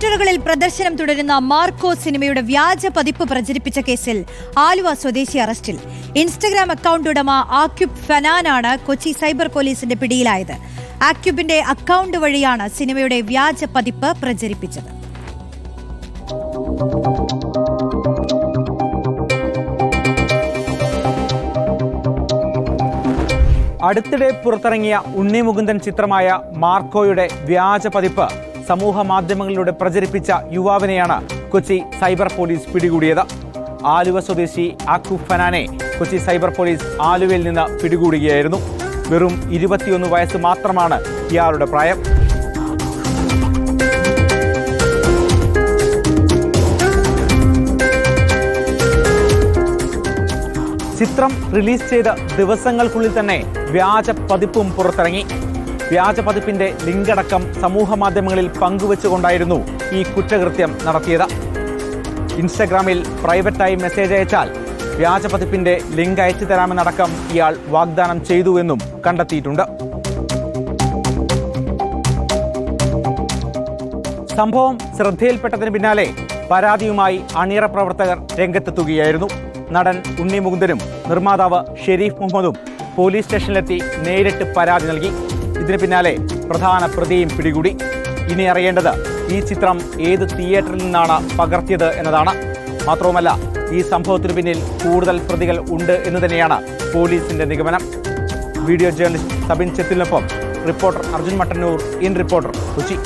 തിയേറ്ററുകളിൽ പ്രദർശനം തുടരുന്ന മാർക്കോ സിനിമയുടെ വ്യാജ പതിപ്പ് പ്രചരിപ്പിച്ച കേസിൽ ആലുവ സ്വദേശി അറസ്റ്റിൽ. ഇൻസ്റ്റഗ്രാം അക്കൗണ്ട് ഉടമ ആക്യുബ് ഫനാനാണ് കൊച്ചി സൈബർ പോലീസിന്റെ പിടിയിലായത്. ആക്യുബിന്റെ അക്കൗണ്ട് വഴിയാണ് സിനിമയുടെ വ്യാജ പതിപ്പ് പ്രചരിപ്പിച്ചത്. അടുത്തിടെ പുറത്തിറങ്ങിയ ഉണ്ണി മുകുന്ദൻ ചിത്രമായ മാർക്കോയുടെ വ്യാജ പതിപ്പ് സമൂഹ മാധ്യമങ്ങളിലൂടെ പ്രചരിപ്പിച്ച യുവാവിനെയാണ് കൊച്ചി സൈബർ പോലീസ് പിടികൂടിയത്. ആലുവ സ്വദേശി ആക്യുബ് ഫനാനെ കൊച്ചി സൈബർ പോലീസ് ആലുവയിൽ നിന്ന് പിടികൂടുകയായിരുന്നു. വെറും 21 വയസ്സ് മാത്രമാണ് ഇയാളുടെ പ്രായം. ചിത്രം റിലീസ് ചെയ്ത ദിവസങ്ങൾക്കുള്ളിൽ തന്നെ വ്യാജ പതിപ്പും പുറത്തിറങ്ങി. വ്യാജ പതിപ്പിന്റെ ലിങ്കടക്കം സമൂഹ മാധ്യമങ്ങളിൽ പങ്കുവെച്ചുകൊണ്ടായിരുന്നു ഈ കുറ്റകൃത്യം നടത്തിയത്. ഇൻസ്റ്റഗ്രാമിൽ പ്രൈവറ്റായി മെസ്സേജ് അയച്ചാൽ വ്യാജ പതിപ്പിന്റെ ലിങ്ക് അയച്ചു തരാമെന്നടക്കം ഇയാൾ വാഗ്ദാനം ചെയ്തുവെന്നും കണ്ടെത്തിയിട്ടുണ്ട്. സംഭവം ശ്രദ്ധയിൽപ്പെട്ടതിന് പിന്നാലെ പരാതിയുമായി അണിയറ പ്രവർത്തകർ രംഗത്തെത്തുകയായിരുന്നു. നടൻ ഉണ്ണി മുകുന്ദനും നിർമ്മാതാവ് ഷെരീഫ് മുഹമ്മദും പോലീസ് സ്റ്റേഷനിലെത്തി നേരിട്ട് പരാതി നൽകി. ഇതിന് പിന്നാലെ പ്രധാന പ്രതിയും പിടികൂടി. ഇനി അറിയേണ്ടത് ഈ ചിത്രം ഏത് തിയേറ്ററിൽ നിന്നാണ് പകർത്തിയത് എന്നതാണ്. മാത്രവുമല്ല, ഈ സംഭവത്തിനു പിന്നിൽ കൂടുതൽ പ്രതികൾ ഉണ്ട് എന്ന് തന്നെയാണ് പോലീസിന്റെ നിഗമനം. വീഡിയോ ജേർണലിസ്റ്റ് സബിൻ ചെത്തിലിനൊപ്പം reporter Arjun Mattannur, in reporter, Kochi.